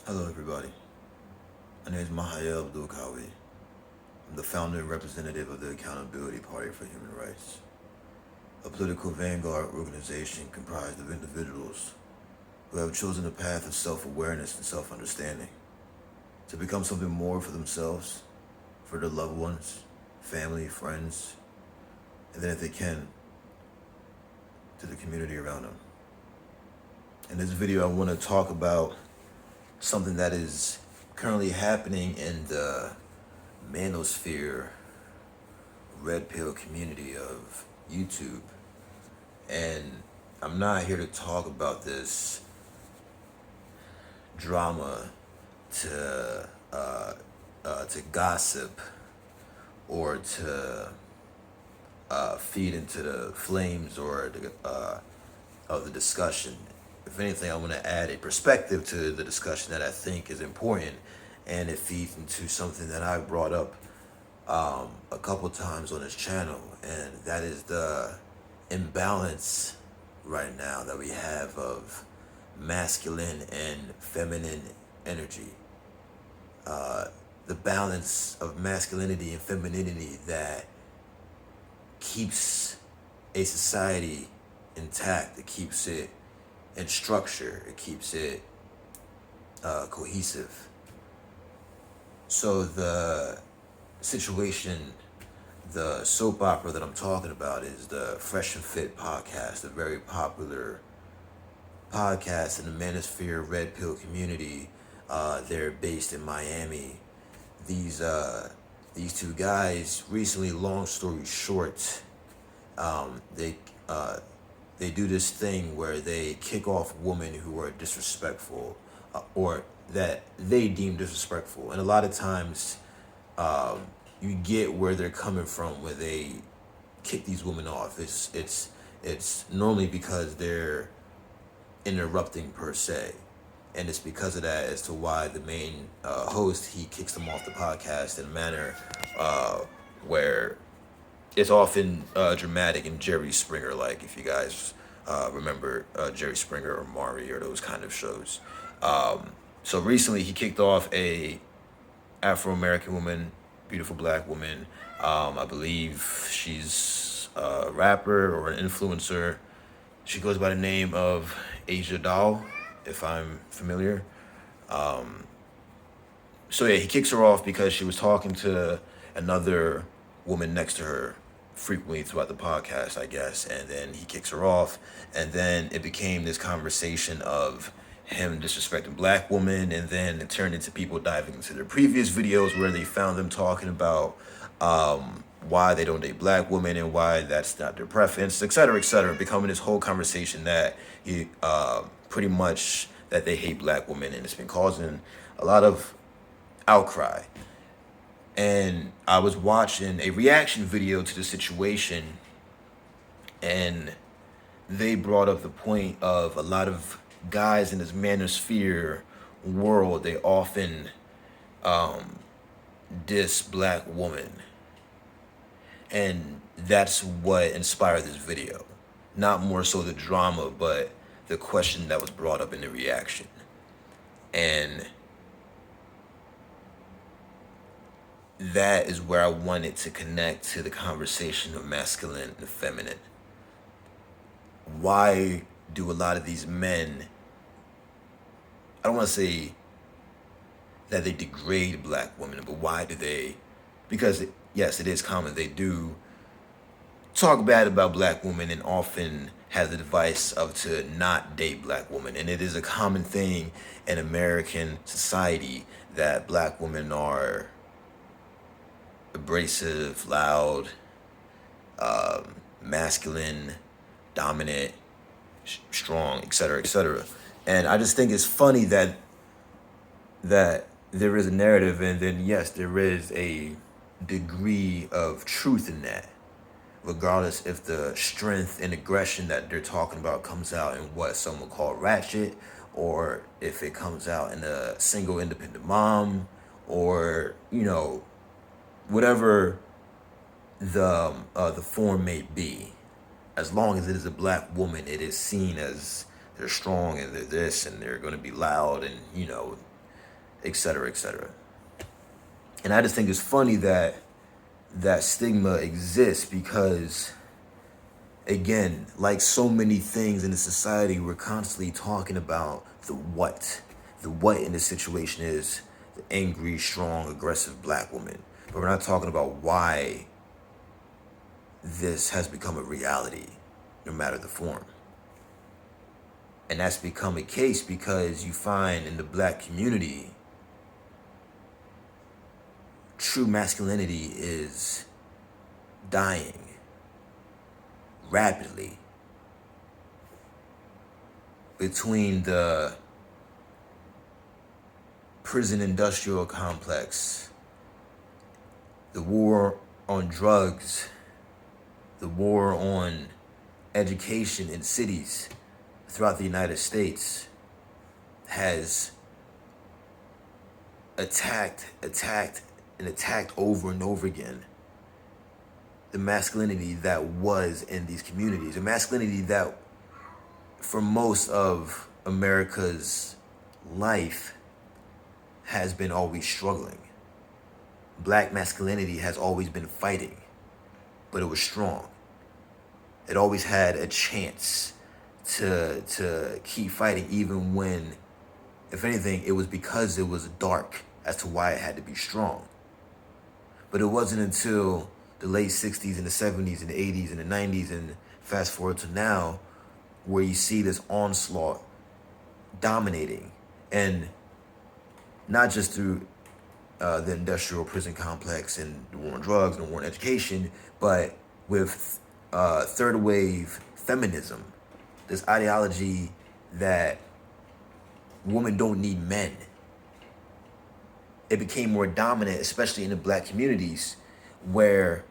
Hello, everybody. My name is Mahael Abdul-Qawi. I'm the founder and representative of the Accountability Party for Human Rights, a political vanguard organization comprised of individuals who have chosen a path of self-awareness and self-understanding to become something more for themselves, for their loved ones, family, friends, and then if they can, to the community around them. In this video, I want to talk about something that is currently happening in the manosphere red pill community of YouTube. And I'm not here to talk about this drama to gossip or to feed into the flames or of the discussion. If anything, I want to add a perspective to the discussion that I think is important, and it feeds into something that I brought up a couple times on this channel, and that is the imbalance right now that we have of masculine and feminine energy. The balance of masculinity and femininity that keeps a society intact, it keeps it in structure, it keeps it cohesive. So the situation, the soap opera that I'm talking about is the FreshnFit podcast, a very popular podcast in the manosphere red pill community. They're based in Miami. These two guys recently, long story short, they do this thing where they kick off women who are disrespectful or that they deem disrespectful. And a lot of times you get where they're coming from, where they kick these women off. It's normally because they're interrupting per se. And it's because of that as to why the main host, he kicks them off the podcast in a manner where it's often dramatic and Jerry Springer, like if you guys remember Jerry Springer or Maury or those kind of shows. So recently he kicked off a Afro-American woman, beautiful black woman. I believe she's a rapper or an influencer. She goes by the name of Asia Doll, if I'm familiar. So yeah, he kicks her off because she was talking to another woman next to her frequently throughout the podcast, I guess. And then he kicks her off. And then it became this conversation of him disrespecting black women. And then it turned into people diving into their previous videos where they found them talking about why they don't date black women and why that's not their preference, et cetera, becoming this whole conversation that he pretty much that they hate black women, and it's been causing a lot of outcry. And I was watching a reaction video to the situation, and they brought up the point of a lot of guys in this manosphere world, they often diss black women. And that's what inspired this video. Not more so the drama, but the question that was brought up in the reaction. And that is where I wanted to connect to the conversation of masculine and feminine. Why do a lot of these men, I don't want to say that they degrade black women, but why do they? Because yes, it is common. They do talk bad about black women and often have the device of to not date black women. And it is a common thing in American society that black women are abrasive, loud, masculine, dominant, strong, et cetera, et cetera. And I just think it's funny that there is a narrative, and then yes, there is a degree of truth in that, regardless if the strength and aggression that they're talking about comes out in what some would call ratchet, or if it comes out in a single independent mom, or whatever the form may be. As long as it is a black woman, it is seen as they're strong and they're this and they're going to be loud and etc., etc. And I just think it's funny that that stigma exists because, again, like so many things in the society, we're constantly talking about the what. The what in this situation is the angry, strong, aggressive black woman. But we're not talking about why this has become a reality, no matter the form. And that's become a case because you find in the black community, true masculinity is dying rapidly between the prison industrial complex, the war on drugs, the war on education in cities throughout the United States has attacked over and over again the masculinity that was in these communities. A masculinity that for most of America's life has been always struggling. Black masculinity has always been fighting, but it was strong. It always had a chance to keep fighting, even when, if anything, it was because it was dark as to why it had to be strong. But it wasn't until the late 60s and the 70s and the 80s and the 90s and fast forward to now where you see this onslaught dominating, and not just through the industrial prison complex and the war on drugs and the war on education, but with third wave feminism, this ideology that women don't need men. It became more dominant, especially in the black communities where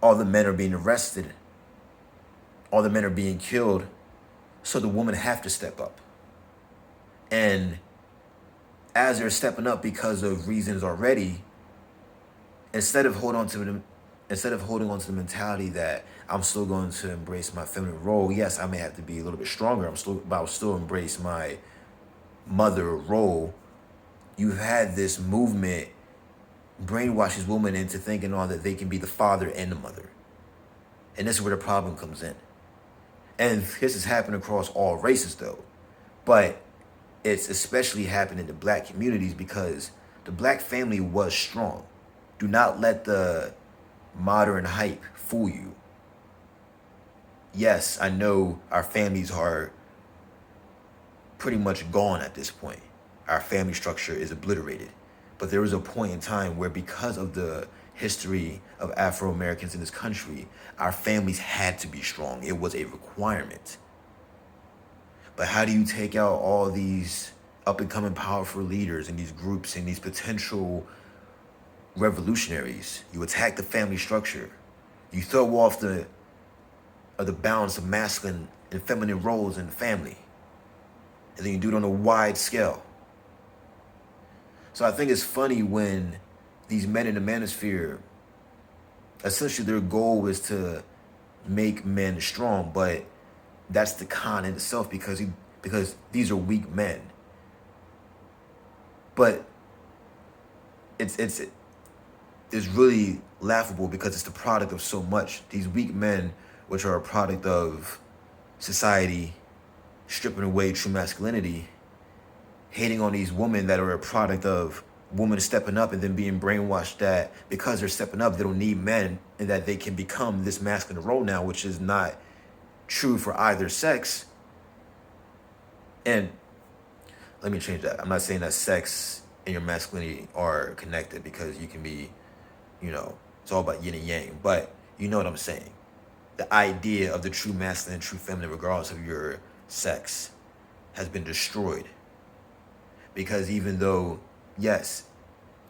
all the men are being arrested, all the men are being killed, so the women have to step up. And as they're stepping up because of reasons already, instead of holding on to the mentality that I'm still going to embrace my feminine role, yes, I may have to be a little bit stronger, but I'll still embrace my mother role. You've had this movement brainwashes women into thinking that they can be the father and the mother. And this is where the problem comes in. And this has happened across all races though. But it's especially happened in the black communities because the black family was strong. Do not let the modern hype fool you. Yes, I know our families are pretty much gone at this point. Our family structure is obliterated. But there was a point in time where, because of the history of Afro-Americans in this country, our families had to be strong. It was a requirement. But how do you take out all these up-and-coming powerful leaders and these groups and these potential revolutionaries? You attack the family structure. You throw off the balance of masculine and feminine roles in the family. And then you do it on a wide scale. So I think it's funny when these men in the manosphere, essentially their goal is to make men strong, but that's the con in itself because these are weak men. But it's really laughable because it's the product of so much. These weak men, which are a product of society stripping away true masculinity, hating on these women that are a product of women stepping up and then being brainwashed that because they're stepping up, they don't need men and that they can become this masculine role now, which is not true for either sex. And let me change that. I'm not saying that sex and your masculinity are connected, because you can be, it's all about yin and yang, but you know what I'm saying. The idea of the true masculine and true feminine, regardless of your sex, has been destroyed. Because even though, yes,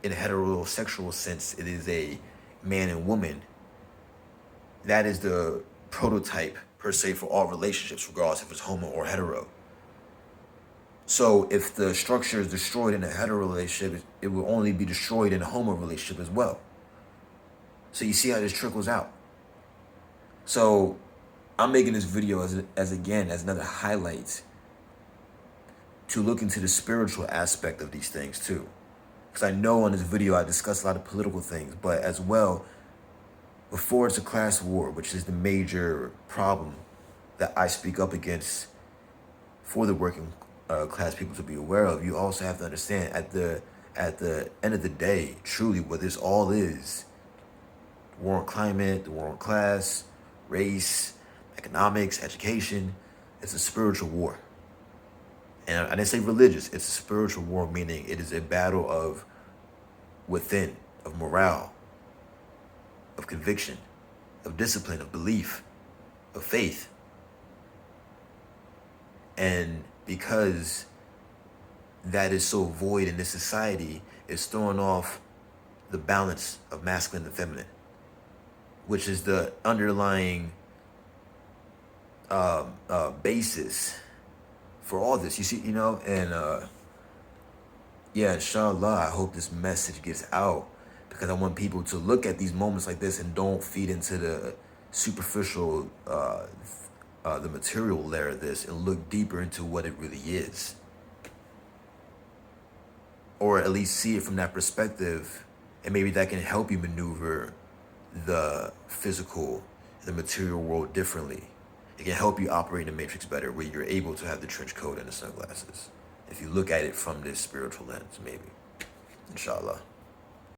in a heterosexual sense, it is a man and woman, that is the prototype, per se, for all relationships, regardless if it's homo or hetero. So if the structure is destroyed in a hetero relationship, it will only be destroyed in a homo relationship as well. So you see how this trickles out. So I'm making this video as another highlight to look into the spiritual aspect of these things too. Because I know on this video I discuss a lot of political things, but as well, before it's a class war, which is the major problem that I speak up against for the working class people to be aware of, you also have to understand at the end of the day, truly what this all is, the war on climate, the war on class, race, economics, education, it's a spiritual war. And I didn't say religious, it's a spiritual war, meaning it is a battle of within, of morale, of conviction, of discipline, of belief, of faith. And because that is so void in this society, it's throwing off the balance of masculine and feminine, which is the underlying basis for all this. You see, and yeah, inshallah, I hope this message gets out, because I want people to look at these moments like this and don't feed into the superficial, the material layer of this, and look deeper into what it really is. Or at least see it from that perspective, and maybe that can help you maneuver the physical, the material world differently. It can help you operate in the matrix better, where you're able to have the trench coat and the sunglasses, if you look at it from this spiritual lens, maybe. Inshallah.